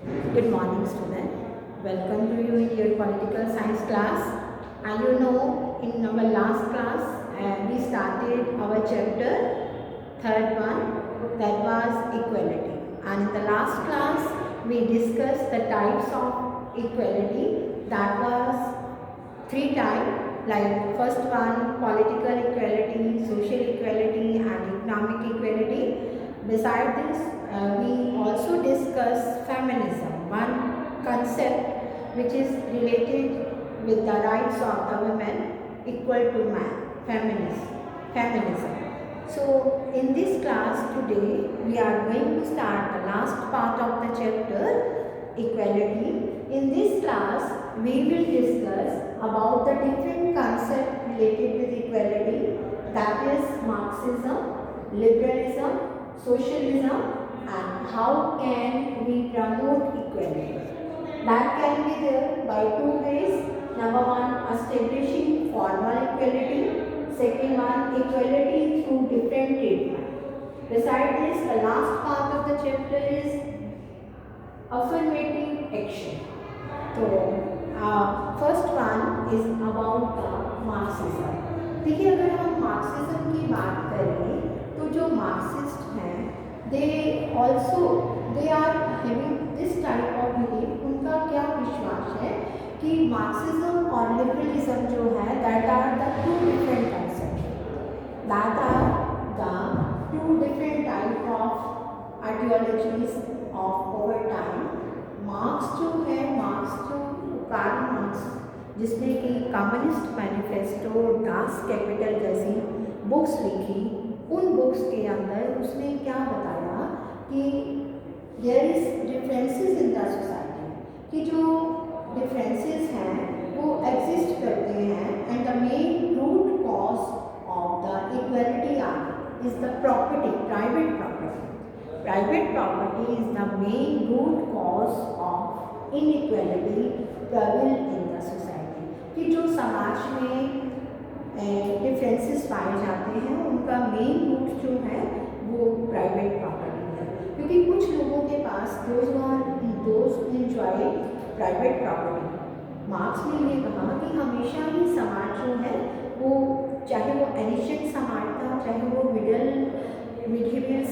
Good morning, student. Welcome to you in your political science class. And you know, in our last class, we started our chapter, third one, that was equality. And in the last class, we discussed the types of equality. That was three types, like first one, political equality, social equality, and economic equality. Besides this, we also discuss feminism, one concept which is related with the rights of the women equal to man, feminism. So in this class today, we are going to start the last part of the chapter, equality. In this class, we will discuss about the different concepts related with equality, that is Marxism, liberalism, socialism, and how can we promote equality. That can be there by two ways. Number one, establishing formal equality. Second one, equality through different treatment. Besides this, the last part of the chapter is affirmative action. So, first one is about the Marxism. देखिए, अगर हम Marxism की बात करें तो जो Marxist हैं they are having this type of belief. उनका क्या विश्वास है कि मार्क्सिज्म और लिबरलिज्म जो है that are the two different concept, that are the two different type of ideologies of over time. Marx जो है, कार्ल मार्क्स, जिसने कि कम्युनिस्ट मैनिफेस्टो, डास कैपिटल जैसी बुक्स लिखी, उन बुक्स के अंदर उसने क्या बताया कि there is differences in the society, कि जो डिफरेंसेस हैं वो एग्जिस्ट करते हैं, and the main root cause of the equality is the property, private property. Private property is the main root cause of inequality prevalent in the society, कि जो समाज में डिफरेंसेस पाए जाते हैं उनका मेन रूट जो है वो प्राइवेट प्रॉपर्टी है। क्योंकि कुछ लोगों के पास those enjoy private property. Marx ने ये कहा कि हमेशा ही समाज जो है वो, चाहे वो एनिशियंट समाज था, चाहे वो मिडिवल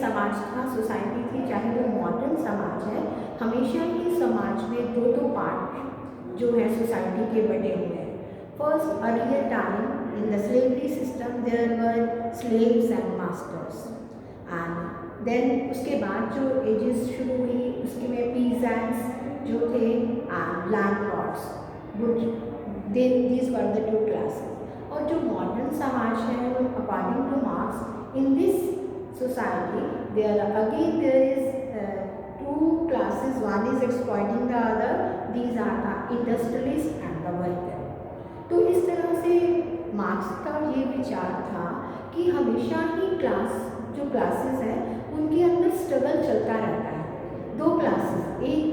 समाज था, सोसाइटी थी, चाहे वो मॉडर्न समाज है, हमेशा ही समाज में दो पार्ट जो है सोसाइटी के बटे हुए हैं। First, earlier time in the slavery system there were slaves and masters, and then उसके बाद जो एजेस शुरू हुई उसके में पीजेंट्स जो थे and landlords, these were the two classes. और जो मॉडर्न समाज है, according two marks, in this society there is two classes, one is exploiting the other, these are the industrialist and the worker। तो इस तरह से मार्क्स का ये विचार था कि हमेशा ही जो क्लासेस हैं उनके अंदर स्ट्रगल चलता रहता है। दो क्लासेस, एक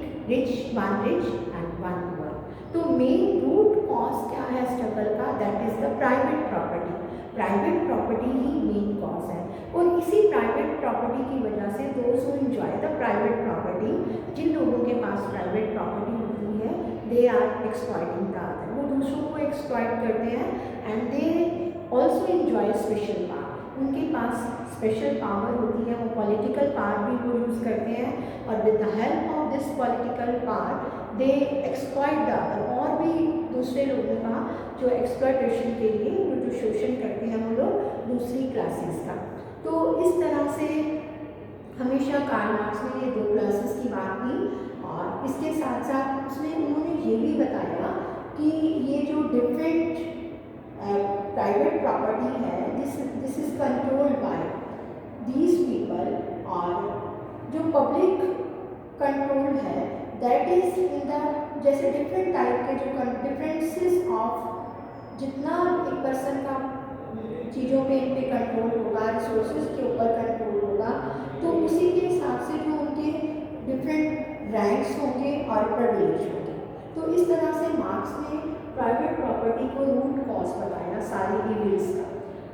one rich and one poor. तो मेन रूट कॉज क्या है स्ट्रगल का, that is the private property. Private property ही मेन कॉज है, और इसी प्राइवेट प्रॉपर्टी की वजह से those who enjoy the private property, जिन लोगों के पास प्राइवेट प्रॉपर्टी होती है, they are exploiting the other, वो दूसरों को एक्सप्लॉइट करते हैं, and they also enjoy special power. उनके पास स्पेशल पावर होती है, वो पॉलिटिकल पावर भी वो यूज़ करते हैं, और with the help of this political power they exploit the other, और भी दूसरे लोगों का जो एक्सप्लॉइटेशन के लिए जो शोषण करते हैं वो लोग दूसरी क्लासेस का। तो इस तरह से हमेशा कार्ल मार्क्स ने ये दो क्लासेस की बात की, और इसके साथ साथ उसने उन्होंने ये भी बताया कि ये जो डिफरेंट प्राइवेट प्रॉपर्टी है, this is controlled by these people, और जो पब्लिक कंट्रोल है दैट इज इन द, जैसे डिफरेंट टाइप के जो डिफरेंसेस ऑफ, जितना एक पर्सन का चीज़ों पे इन पे कंट्रोल होगा, रिसोर्सेज के ऊपर कंट्रोल होगा, तो उसी के हिसाब से जो उनके डिफरेंट रैंक्स होंगे और प्रिविलेज होंगे। तो इस तरह से मार्क्स ने प्राइवेट प्रॉपर्टी को रूट कॉज बताया सारे इविल्स का।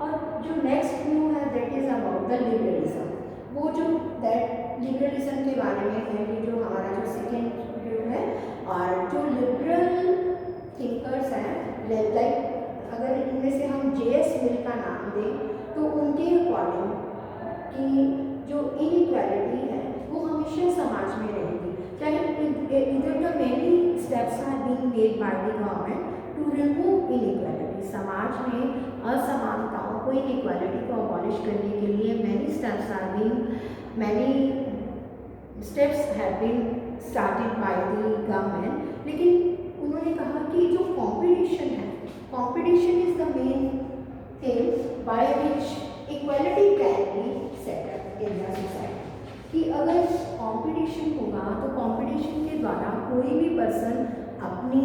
और जो नेक्स्ट व्यू है that is about the liberalism. वो जो दैट लिबरलिज्म के बारे में है, ये जो हमारा जो सेकेंड ध्यान दें तो उनके अकॉर्डिंग कि जो इनइक्वालिटी है वो हमेशा समाज में रहेगी, चाहे इधर the many steps are being made by the government to remove inequality. समाज में असमानताओं को, इनइक्वालिटी को अबॉलिश करने के लिए many steps have been started by the government. लेकिन उन्होंने कहा कि जो कंपटीशन है, competition is the main thing by which equality can be set up in the society. कि अगर कंपटीशन होगा तो कंपटीशन के द्वारा कोई भी पर्सन अपनी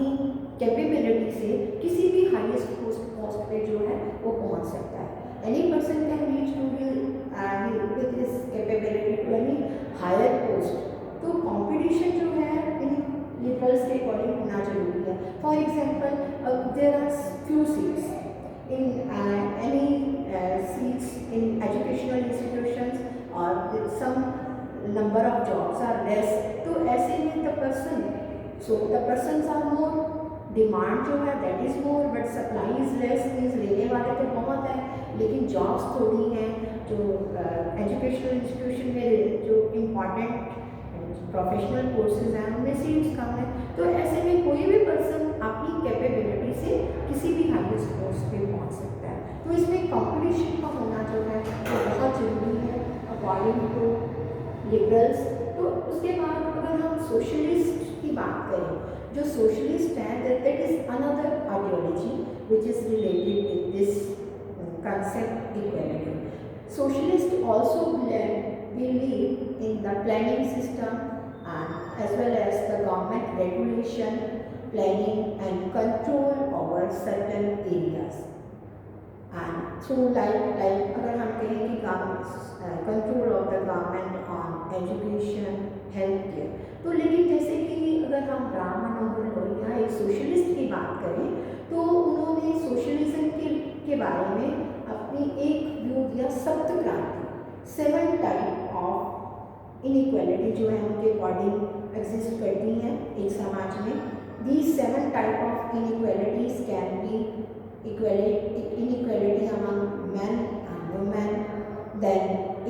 कैपेबिलिटी से किसी भी हाईएस्ट पोस्ट पे जो है वो पहुंच सकता है। Any person can reach to with his capability to any higher post. तो कंपटीशन जो है इन लिबरल्स के अकॉर्डिंग होना जरूरी है। For example there are few seats in any seats in educational institutions और some number of jobs are less. तो ऐसे में the persons are more, demand जो है that is more but supply is less. Means लेने वाले तो बहुत हैं लेकिन जॉब्स थोड़ी हैं। जो एजुकेशनल इंस्टीट्यूशन में जो इम्पॉर्टेंट प्रोफेशनल कोर्सेज हैं उनमें सीट्स कम है। तो ऐसे में कोई भी पर्सन अपनी कैपेबिलिटी से किसी भी हाईएस्ट पोस्ट पे पहुंच सकता है। तो इसमें कंपटीशन का होना जो है वो बहुत ज़रूरी है अकॉर्डिंग टू लिबरल्स। तो उसके बाद अगर हम सोशलिस्ट की बात करें, जो सोशलिस्ट है that is another ideology which is related with this concept equality. Socialists also believe in the planning system and as well as the government regulation, planning and control over certain areas. And so like अगर हम कहें कि control of the government on education, health care, तो लेकिन जैसे कि अगर हम राम मनोहर लोहिया एक सोशलिस्ट की बात करें तो उन्होंने सोशलिज्म के बारे में अपनी एक व्यू दिया सप्त क्रांति, 7 टाइप ऑफ इनइक्वालिटी जो है उनके अकॉर्डिंग एग्जिस्ट करती हैं एक समाज में। These 7 type of inequalities can be inequality among men and women, then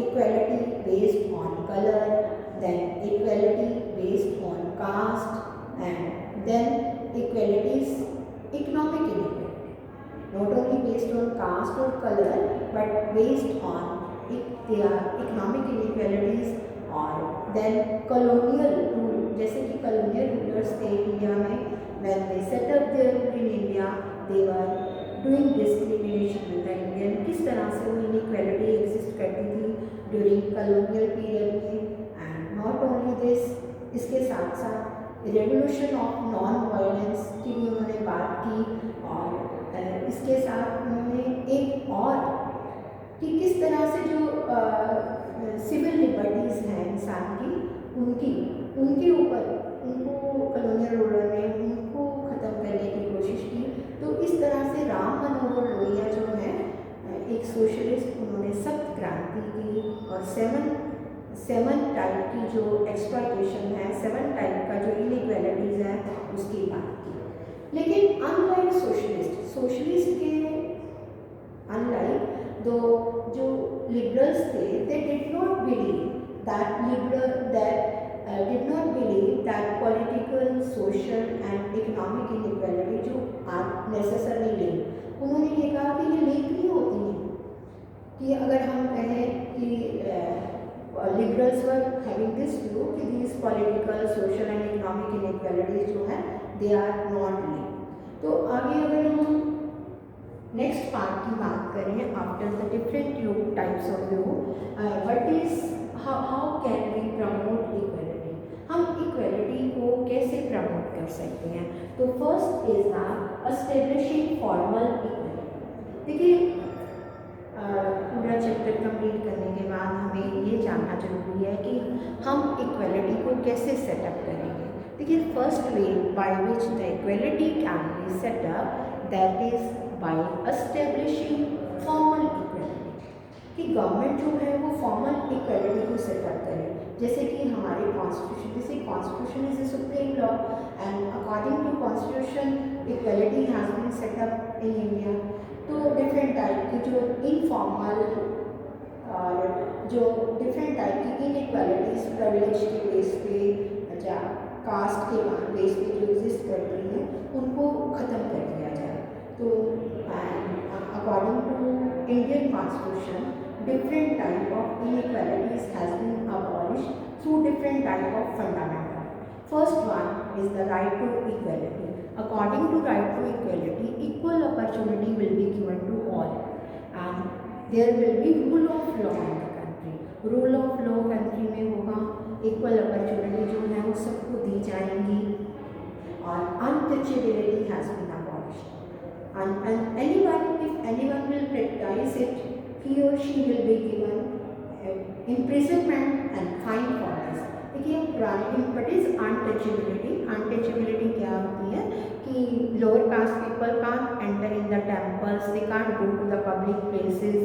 equality based on color, then equality based on caste, and then equalities, economic inequality, not only based on caste or color but based on their economic inequalities। और then colonial rule, जैसे कि colonial rulers थे India में, when they set up their rule in India they were doing discrimination with the Indian। किस तरह से वो inequality exist करती थी ड्यूरिंग colonial period में। एंड नॉट ओनली दिस, इसके साथ साथ रेवोल्यूशन ऑफ नॉन वायलेंस की भी उन्होंने बात की। और इसके साथ उन्होंने एक और कि किस तरह से जो सिविल लिबर्टीज़ हैं इंसान की, उनके ऊपर उनको कॉलोनियल रूलर ने उनको ख़त्म करने की कोशिश की। तो इस तरह से राम मनोहर लोहिया जो है एक सोशलिस्ट, उन्होंने सप्त क्रांति की और 7 टाइप की जो एक्सप्लॉयटेशन है, 7 टाइप का जो इनइक्वालिटीज़ है उसकी बात की। लेकिन अनलाइक सोशलिस्ट के अनलाइक दो जो लिबरल्स थे, they did not believe that political, social and economic inequality जो are necessarily linked। उन्होंने ये कहा कि ये लिंक नहीं होती हैं, कि अगर हम कहें कि liberals were having this view कि these political, social and economic inequalities जो हैं they are not linked। तो आगे अगर हम नेक्स्ट पार्ट की बात करें, after the different types of view, what is how can we promote equality, हम इक्वालिटी को कैसे प्रमोट कर सकते हैं। तो first is establishing formal equality. देखिए पूरा चैप्टर कंप्लीट करने के बाद हमें ये जानना जरूरी है कि हम इक्वालिटी को कैसे सेटअप करेंगे। देखिए first way by which the equality can be setup that is by establishing formal equality, कि गवर्नमेंट जो है वो फॉर्मल इक्वालिटी को सेटअप करे। जैसे कि हमारे कॉन्स्टिट्यूशन, जैसे constitution is a supreme law and according to constitution equality has been set up in India. तो डिफरेंट टाइप की जो इनफॉर्मल और जो डिफरेंट टाइप की इनइक्वालिटीज़ प्रिविलेज के बेस पे या कास्ट के बेस पे जो एग्जिस्ट करती हैं उनको ख़त्म कर दिया जाए। तो according to Indian constitution different type of inequalities has been abolished through different type of fundamental. First one is the right to equality. According to right to equality, equal opportunity will be given to all, and there will be rule of law in the country. Rule of law country में होगा, equal opportunity जो है वो सबको दी जाएंगी, और untouchability has been abolished. And if anyone will practice it, he or she will be given imprisonment and fine for this. देखिए पुराने बट इज अनटचेबिलिटी। अनटचेबिलिटी क्या होती है कि lower caste people can't enter in the temples, they can't go to the public places,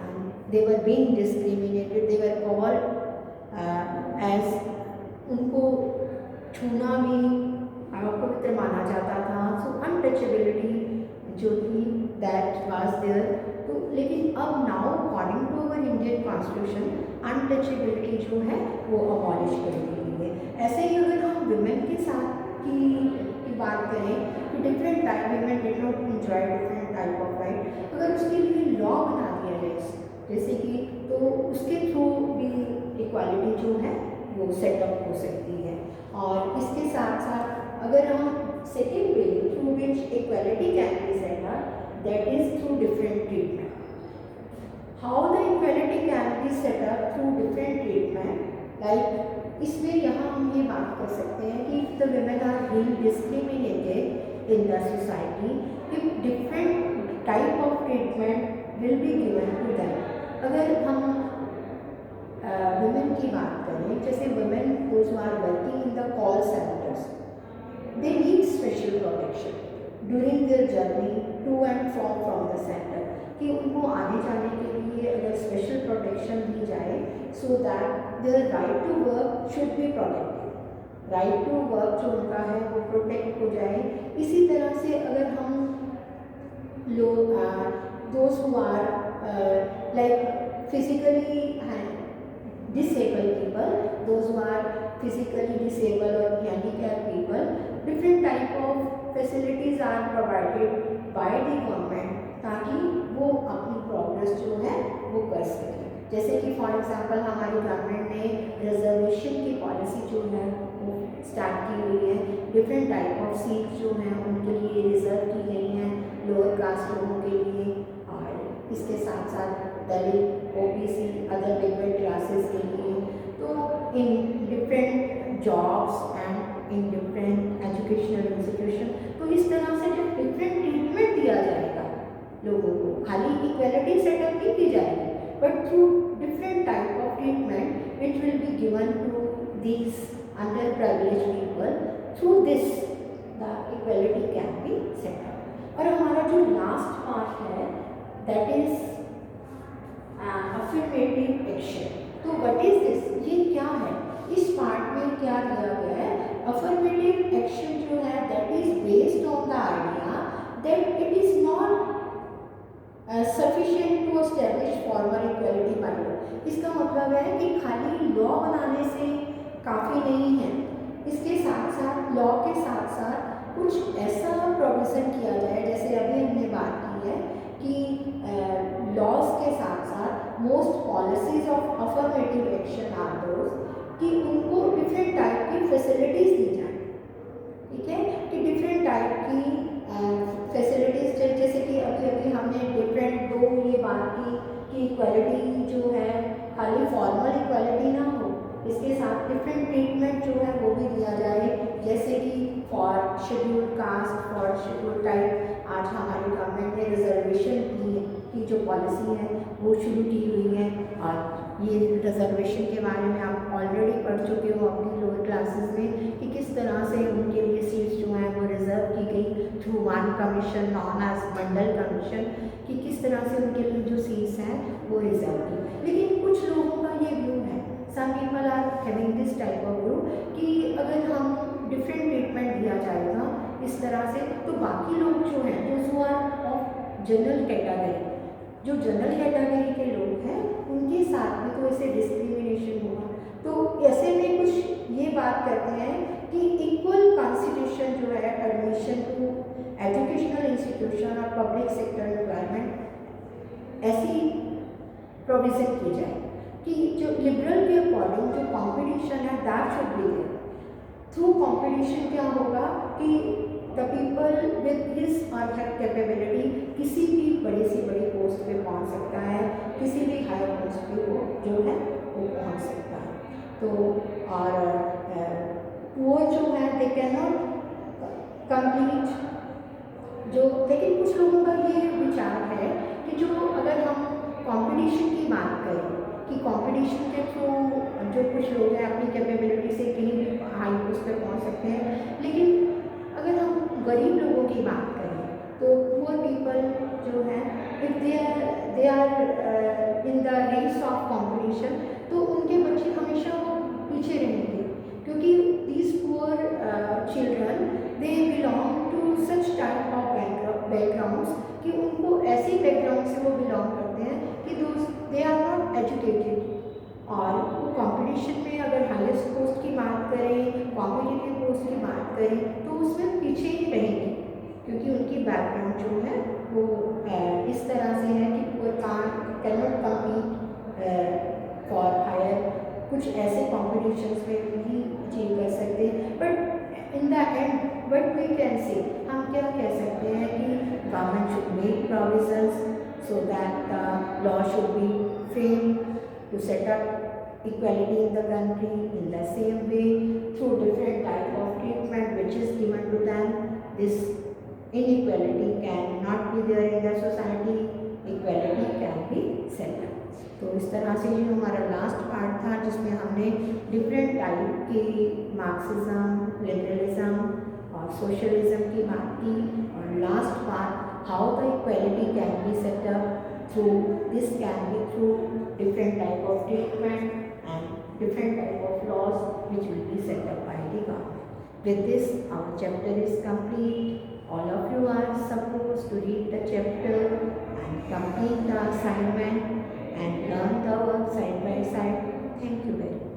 and they were being discriminated, they were called as, उनको छूना भी अपवित्र माना जाता था। सो अनटचेबिलिटी जो थी दैट वाज देयर। तो लेकिन अब now according to our Indian constitution untouchability जो है वो अबॉलिश कर दी गई है। ऐसे ही अगर हम वुमेन के साथ की बात करें कि different type women did not enjoy different type of right, अगर उसके लिए लॉ बना दिया जाए जैसे कि, तो उसके थ्रू भी इक्वालिटी जो है वो सेटअप हो सकती है। और इसके साथ साथ अगर हम second way through which equality can be setup, that is through different treatment. How the equality can be set up through different treatment, like इसमें यहाँ हम ये बात कर सकते हैं कि if the women are being discriminated in the society, if different type of treatment will be given to them. अगर हम women की बात करें, जैसे women those who are working in the call centers, they need special protection during their journey to and from the center, कि उनको आने जाने के लिए अगर स्पेशल प्रोटेक्शन दी जाए so that their right to work should be protected. Right to work जो उनका है वो प्रोटेक्ट हो जाए। इसी तरह से अगर हम लोग those who are like physically disabled people, those who are physically disabled or handicapped people, different type of facilities are provided by the government ताकि वो अपनी प्रोग्रेस जो है वो कर सके। जैसे कि फॉर एग्जांपल हमारी गवर्नमेंट ने रिजर्वेशन की पॉलिसी जो है वो स्टार्ट की हुई है। डिफरेंट टाइप ऑफ सीट जो हैं उनके लिए रिजर्व की गई हैं लोअर कास्ट लोगों के लिए, और इसके साथ साथ दलित, ओबीसी, अदर बैकवर्ड क्लासेस के लिए। तो in different jobs and in different educational institution, तो इस तरह से जब डिफरेंट ट्रीटमेंट दिया जाएगा लोगों को, खाली इक्वलिटी सेटअप नहीं की जाएगी but through different type of treatment which will be given to these under privilege people, through this the equality can be set up. और हमारा जो लास्ट पार्ट है दैट इज अफर्मेटिव एक्शन। तो व्हाट इज दिस, ये क्या है? इस part में क्या दिया गया है? अफर्मेटिव एक्शन जो है that is based on the idea that it is not sufficient to establish formal equality by law. इसका मतलब है कि खाली लॉ बनाने से काफ़ी नहीं है, इसके साथ साथ लॉ के साथ साथ कुछ ऐसा प्रोविजन किया जाए, जैसे अभी हमने बात की है कि लॉज के साथ साथ most policies of affirmative action are those कि उनको डिफरेंट टाइप की फैसिलिटीज़ दी जाए। ठीक है, कि डिफरेंट टाइप की फैसिलिटीज़, जैसे कि अभी अभी हमने डिफरेंट दो ये बात की कि इक्वालिटी जो है खाली फॉर्मल इक्वालिटी ना हो, इसके साथ डिफरेंट ट्रीटमेंट जो है वो भी दिया जाए। जैसे कि for schedule caste, for schedule type, आज हमारी गवर्नमेंट ने रिजर्वेशन की जो पॉलिसी है वो शुरू की हुई है, और ये रिजर्वेशन के बारे में आप ऑलरेडी पढ़ चुके हो अपनी लोअर क्लासेस में कि किस तरह से उनके लिए सीट्स जो हैं वो रिजर्व की गई through one commission known as Mandal commission, कि किस तरह से उनके लिए जो सीट्स हैं वो रिजर्व की। लेकिन कुछ लोगों का ये व्यू है, some people are having this type of view कि अगर हम डिफरेंट ट्रीटमेंट दिया जाएगा इस तरह से तो बाकी लोग जो हैं those who are of general category, जो जनरल कैटेगरी के लोग हैं उनके साथ में तो ऐसे डिस्क्रिमिनेशन होगा। तो ऐसे में कुछ ये बात करते हैं कि इक्वल कॉन्स्टिट्यूशन जो है एडमिशन टू एजुकेशनल इंस्टीट्यूशन और पब्लिक सेक्टर एम्प्लॉयमेंट ऐसी प्रोविज़न की जाए कि जो लिबरल के अकॉर्डिंग जो कंपटीशन है that should be there. Through competition क्या होगा कि द पीपल विद हिज और हर कैपेबिलिटी किसी भी बड़ी से बड़ी पोस्ट पे पहुंच सकता है, किसी भी हायर पोस्ट पे वो जो है वो पहुंच सकता है। तो और वो जो है दे कैन नॉट कंप्लीट जो, लेकिन कुछ लोगों का ये विचार है कि जो अगर हम कंपटीशन की बात करें कि कंपटीशन के थ्रू जो कुछ लोग हैं अपनी कैपेबिलिटी से कहीं भी हाई पोस्ट पे पहुंच सकते हैं, लेकिन अगर हम गरीब लोगों की बात करें तो पुअर पीपल जो है if they are in the race of competition तो उनके बच्चे हमेशा वो पीछे रहेंगे, क्योंकि these poor children they belong to such type of backgrounds कि उनको ऐसी बैकग्राउंड से वो बिलोंग करते हैं कि दे आर नॉट एजुकेटेड। और वो कंपटीशन में अगर हाईएस्ट पोस्ट की बात करें, कॉम्पिटिटिव पोस्ट की बात करें तो उसमें पीछे ही रहेंगे, क्योंकि उनकी बैकग्राउंड जो है वो इस तरह से है कि वो can not compete for higher, कुछ ऐसे कॉम्पिटिशन्स में नहीं अचीव कर सकते। But in the end what we can say, हम क्या कह सकते हैं कि government should make provisions so that the law should be framed to set up equality in the country in the same way through different type of treatment which is given to them. This inequality can not be there in the society, equality can be set up. तो इस तरह से जो हमारा last part था जिसमें हमने different type के मार्क्सिज्म, लिबरलिज्म और सोशलिज्म की बात की, और last part how the equality can be set up through, this can be through different type of treatment and different type of laws which will be set up by the government. With this our chapter is complete. All of you are supposed to read the chapter and complete the assignment and learn the work side by side. Thank you very much.